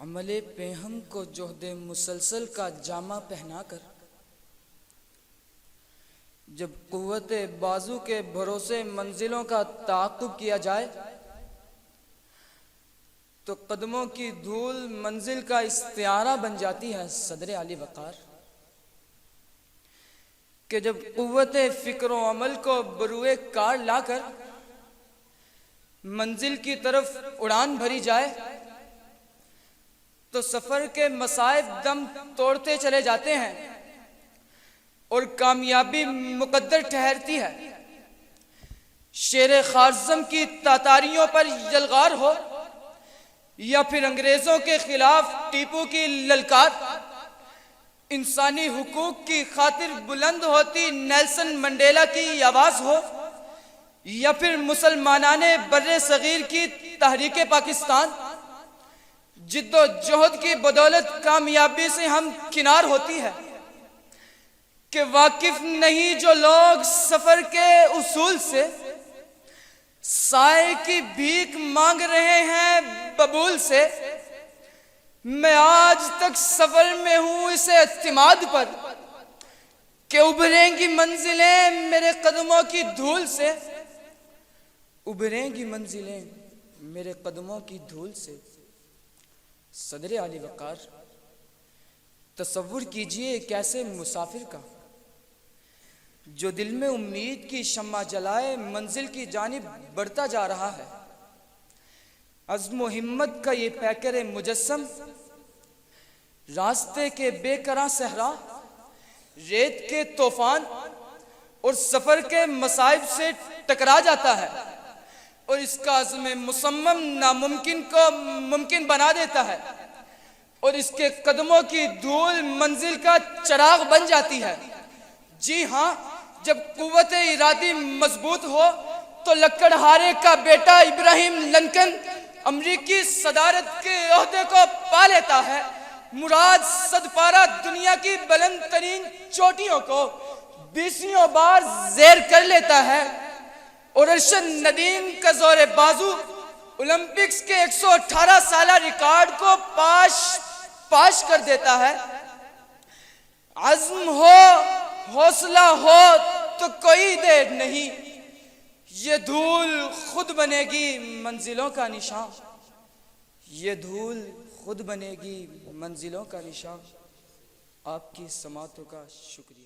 عمل پیہم کو جہد مسلسل کا جامہ پہنا کر جب قوت بازو کے بھروسے منزلوں کا تعاقب کیا جائے تو قدموں کی دھول منزل کا استعارہ بن جاتی ہے صدر علی وقار، کہ جب قوت فکر و عمل کو بروئے کار لا کر منزل کی طرف اڑان بھری جائے تو سفر کے مصائب دم توڑتے چلے جاتے ہیں اور کامیابی مقدر ٹھہرتی ہے۔ شیر خارزم کی تاتاریوں پر یلغار ہو یا پھر انگریزوں کے خلاف ٹیپو کی للکار، انسانی حقوق کی خاطر بلند ہوتی نیلسن منڈیلا کی آواز ہو یا پھر مسلمانان بر صغیر کی تحریک پاکستان، جد و جہد کی بدولت کامیابی سے ہم کنار ہوتی ہے۔ کہ واقف نہیں جو لوگ سفر کے اصول سے، سائے کی بھیک مانگ رہے ہیں ببول سے، میں آج تک سفر میں ہوں اس اعتماد پر کہ ابھریں گی منزلیں میرے قدموں کی دھول سے، ابھریں گی منزلیں میرے قدموں کی دھول سے۔ صدر علی وقار، تصور کیجئے ایک ایسے مسافر کا جو دل میں امید کی شمع جلائے منزل کی جانب بڑھتا جا رہا ہے۔ عزم و ہمت کا یہ پیکر مجسم راستے کے بے کراں صحرا، ریت کے طوفان اور سفر کے مصائب سے ٹکرا جاتا ہے اور اس کا عزم مصمم ناممکن کو ممکن بنا دیتا ہے اور اس کے قدموں کی دھول منزل کا چراغ بن جاتی ہے۔ جی ہاں، جب قوت ارادی مضبوط ہو تو لکڑہارے کا بیٹا ابراہیم لنکن امریکی صدارت کے عہدے کو پا لیتا ہے، مراد صد پارہ دنیا کی بلند ترین چوٹیوں کو 20 بار زیر کر لیتا ہے اور ارشد ندیم کا زور بازو اولمپکس کے 118 سالہ ریکارڈ کو پاش کر دیتا ہے۔ عزم ہو، حوصلہ ہو تو کوئی دیر نہیں، یہ دھول خود بنے گی منزلوں کا نشان، یہ دھول خود بنے گی منزلوں کا نشان۔ آپ کی سماعتوں کا شکریہ۔